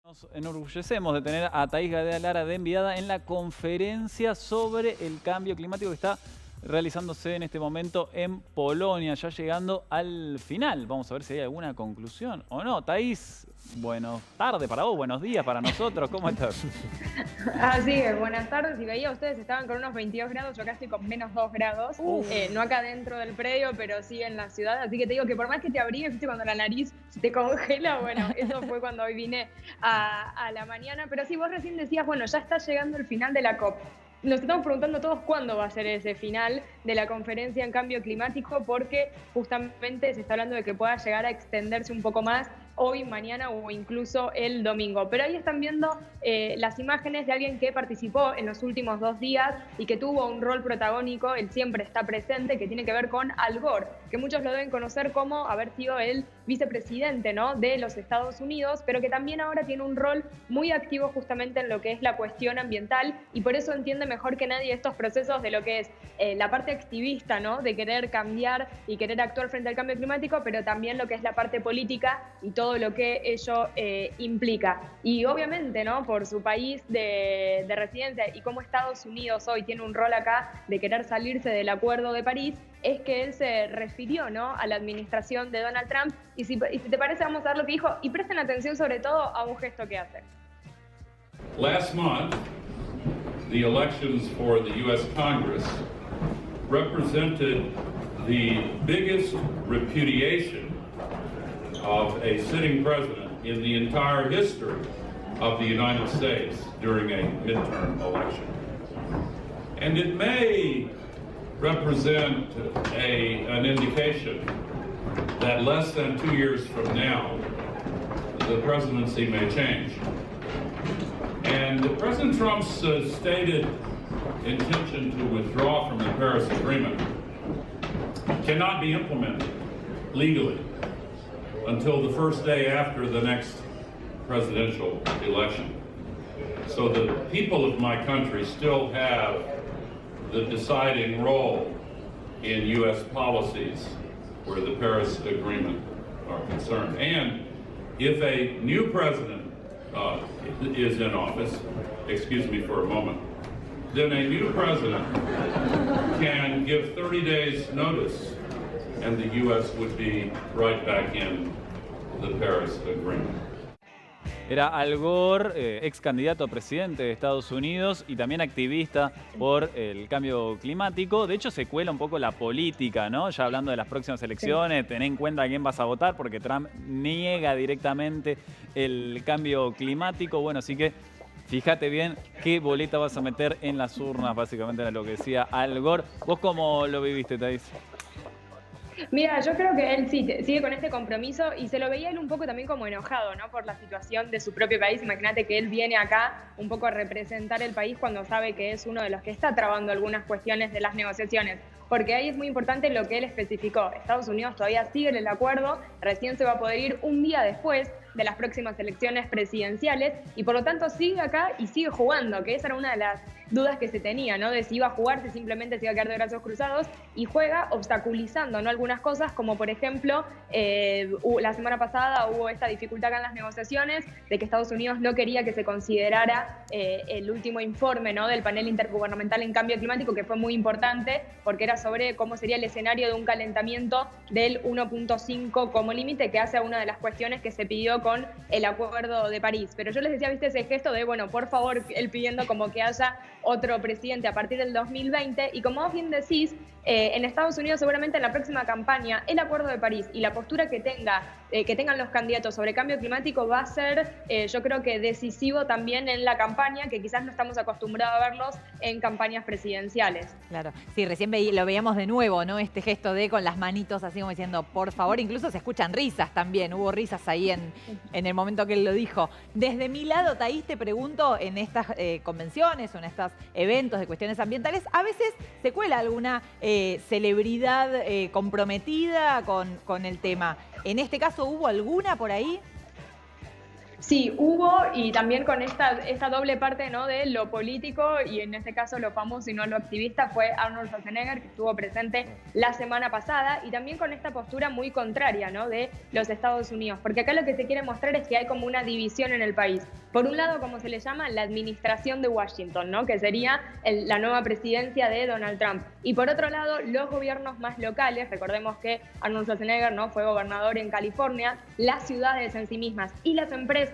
Nos enorgullecemos de tener a Tais, Gadea, Lara de enviada en la conferencia sobre el cambio climático que está realizándose en este momento en Polonia, ya llegando al final. Vamos a ver si hay alguna conclusión o no. Tais, buenas tardes para vos, buenos días para nosotros, ¿cómo estás? Así es, buenas tardes. Y veía, ustedes estaban con unos 22 grados, yo acá estoy con menos 2 grados. No acá dentro del predio, pero sí en la ciudad. Así que te digo que por más que te abrigues, viste, cuando la nariz se te congela, bueno, eso fue cuando hoy vine a la mañana. Pero sí, vos recién decías, bueno, ya está llegando el final de la COP. Nos estamos preguntando todos cuándo va a ser ese final de la conferencia en cambio climático, porque justamente se está hablando de que pueda llegar a extenderse un poco más hoy, mañana o incluso el domingo. Pero ahí están viendo las imágenes de alguien que participó en los últimos 2 días y que tuvo un rol protagónico, él siempre está presente, que tiene que ver con Al Gore, que muchos lo deben conocer como haber sido el vicepresidente, ¿no?, de los Estados Unidos, pero que también ahora tiene un rol muy activo justamente en lo que es la cuestión ambiental, y por eso entiende mejor que nadie estos procesos de lo que es la parte activista, ¿no?, de querer cambiar y querer actuar frente al cambio climático, pero también lo que es la parte política y todo lo que ello implica. Y obviamente, ¿no?, por su país de residencia y como Estados Unidos hoy tiene un rol acá de querer salirse del Acuerdo de París, es que él se refirió, ¿no?, a la administración de Donald Trump. Y si te parece, vamos a ver lo que dijo y presten atención sobre todo a un gesto que hace. Last month, the elections for the U.S. Congress represented the biggest repudiation of a sitting president in the entire history of the United States during a midterm election. And it may represent an indication that less than 2 years from now, the presidency may change. And President Trump's stated intention to withdraw from the Paris Agreement cannot be implemented legally until the first day after the next presidential election. So the people of my country still have the deciding role in U.S. policies where the Paris Agreement are concerned. And if a new president is in office, excuse me for a moment, then a new president can give 30 days notice and the U.S. would be right back in the Paris Agreement. Era Al Gore, ex candidato a presidente de Estados Unidos y también activista por el cambio climático. De hecho, se cuela un poco la política, ¿no? Ya hablando de las próximas elecciones, ten en cuenta a quién vas a votar, porque Trump niega directamente el cambio climático. Bueno, así que fíjate bien qué boleta vas a meter en las urnas, básicamente era lo que decía Al Gore. ¿Vos cómo lo viviste, Tais? Mira, yo creo que él sí sigue con este compromiso y se lo veía él un poco también como enojado, ¿no?, por la situación de su propio país. Imagínate que él viene acá un poco a representar el país cuando sabe que es uno de los que está trabando algunas cuestiones de las negociaciones. Porque ahí es muy importante lo que él especificó. Estados Unidos todavía sigue en el acuerdo, recién se va a poder ir un día después de las próximas elecciones presidenciales y por lo tanto sigue acá y sigue jugando, que esa era una de las dudas que se tenía, ¿no?, de si iba a jugar, si simplemente se iba a quedar de brazos cruzados, y juega obstaculizando, ¿no?, algunas cosas, como por ejemplo la semana pasada hubo esta dificultad acá en las negociaciones de que Estados Unidos no quería que se considerara el último informe, ¿no?, del panel intergubernamental en cambio climático, que fue muy importante porque era sobre cómo sería el escenario de un calentamiento del 1.5 como límite, que hace a una de las cuestiones que se pidió con el Acuerdo de París. Pero yo les decía, viste, ese gesto de, bueno, por favor, él pidiendo como que haya otro presidente a partir del 2020, y como vos bien decís, en Estados Unidos seguramente en la próxima campaña el Acuerdo de París y la postura que tengan los candidatos sobre cambio climático va a ser, yo creo que decisivo también en la campaña, que quizás no estamos acostumbrados a verlos en campañas presidenciales. Claro, sí, recién lo veíamos de nuevo, ¿no?, este gesto de con las manitos así como diciendo, por favor. Incluso se escuchan risas también, hubo risas ahí en el momento que él lo dijo. Desde mi lado, Tais, te pregunto, en estas convenciones o en estos eventos de cuestiones ambientales, a veces se cuela alguna celebridad comprometida con el tema. ¿En este caso hubo alguna por ahí? Sí, hubo, y también con esta doble parte, ¿no?, de lo político y en este caso lo famoso y no lo activista, fue Arnold Schwarzenegger, que estuvo presente la semana pasada, y también con esta postura muy contraria, ¿no?, de los Estados Unidos, porque acá lo que se quiere mostrar es que hay como una división en el país. Por un lado, como se le llama, la administración de Washington, ¿no?, que sería la nueva presidencia de Donald Trump. Y por otro lado, los gobiernos más locales, recordemos que Arnold Schwarzenegger, ¿no?, fue gobernador en California, las ciudades en sí mismas y las empresas,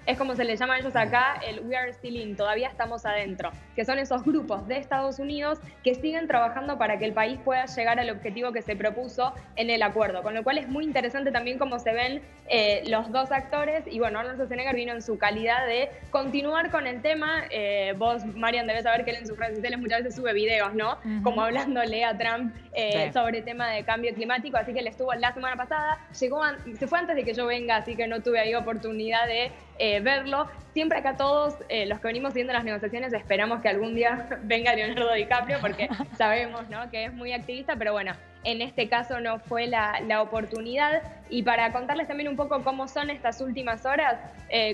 es como se le llama a ellos acá, el we are still in, todavía estamos adentro, que son esos grupos de Estados Unidos que siguen trabajando para que el país pueda llegar al objetivo que se propuso en el acuerdo, con lo cual es muy interesante también cómo se ven los dos actores, y bueno, Arnold Schwarzenegger vino en su calidad de continuar con el tema. Vos, Marian, debes saber que él en sus redes sociales muchas veces sube videos, ¿no? Como hablándole a Trump sobre el tema de cambio climático, así que él estuvo la semana pasada, se fue antes de que yo venga, así que no tuve ahí oportunidad de verlo. Siempre acá todos los que venimos viendo las negociaciones esperamos que algún día venga Leonardo DiCaprio, porque sabemos, ¿no?, que es muy activista, pero bueno, en este caso no fue la oportunidad. Y para contarles también un poco cómo son estas últimas horas,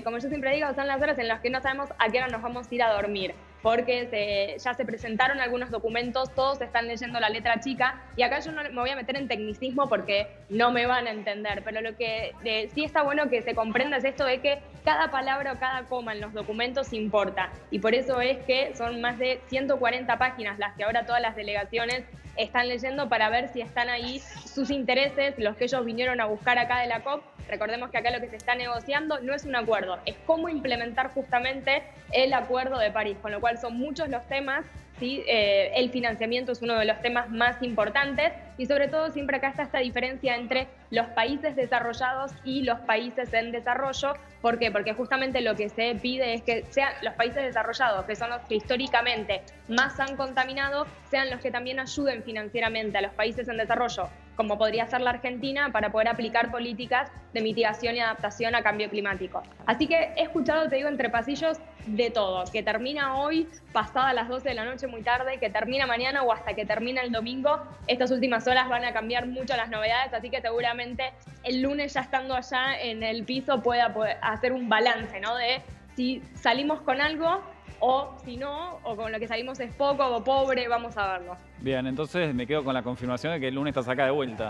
como yo siempre digo, son las horas en las que no sabemos a qué hora nos vamos a ir a dormir, porque ya se presentaron algunos documentos, todos están leyendo la letra chica, y acá yo no me voy a meter en tecnicismo porque no me van a entender, pero lo que sí está bueno que se comprenda es esto de que cada palabra o cada coma en los documentos importa, y por eso es que son más de 140 páginas las que ahora todas las delegaciones están leyendo para ver si están ahí sus intereses, los que ellos vinieron a buscar acá de la COP. Recordemos que acá lo que se está negociando no es un acuerdo, es cómo implementar justamente el Acuerdo de París, con lo cual son muchos los temas. ¿Sí? El financiamiento es uno de los temas más importantes, y sobre todo siempre acá está esta diferencia entre los países desarrollados y los países en desarrollo. ¿Por qué? Porque justamente lo que se pide es que sean los países desarrollados, que son los que históricamente más han contaminado, sean los que también ayuden financieramente a los países en desarrollo, como podría ser la Argentina, para poder aplicar políticas de mitigación y adaptación a cambio climático. Así que he escuchado, te digo, entre pasillos de todo, que termina hoy, pasada las 12 de la noche muy tarde, que termina mañana o hasta que termina el domingo. Estas últimas horas van a cambiar mucho las novedades, así que seguramente el lunes, ya estando allá en el piso, pueda hacer un balance, ¿no?, de si salimos con algo o si no, o con lo que salimos es poco o pobre, vamos a verlo. Bien, entonces me quedo con la confirmación de que el lunes estás acá de vuelta.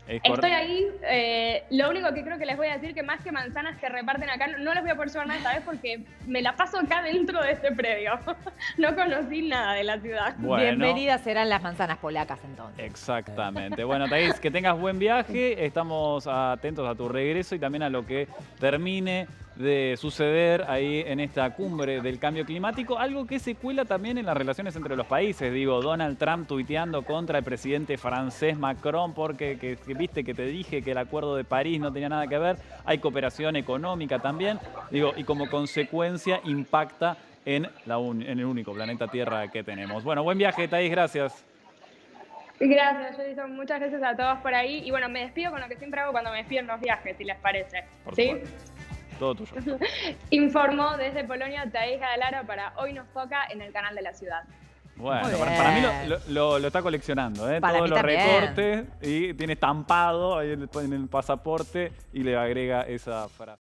Estoy ahí. Lo único que creo que les voy a decir, que más que manzanas que reparten acá, no les voy a poder llevar nada esta vez porque me la paso acá dentro de este predio. No conocí nada de la ciudad. Bueno. Bienvenidas serán las manzanas polacas entonces. Exactamente. Bueno, Tais, que tengas buen viaje. Estamos atentos a tu regreso y también a lo que termine de suceder ahí en esta cumbre del cambio climático, algo que se cuela también en las relaciones entre los países. Digo, Donald Trump tuiteando contra el presidente francés Macron porque viste que te dije que el Acuerdo de París no tenía nada que ver. Hay cooperación económica también, digo, y como consecuencia impacta en el único planeta Tierra que tenemos. Bueno, buen viaje, Tais, gracias. Gracias, Jason. Muchas gracias a todos por ahí. Y bueno, me despido con lo que siempre hago cuando me despido en los viajes, si les parece. ¿Sí? Todo tuyo. Informó desde Polonia Tais, Lara para Hoy Nos Toca en el Canal de la Ciudad. Bueno, para mí lo está coleccionando, ¿eh? Todos los recortes, y tiene estampado ahí en el pasaporte y le agrega esa frase.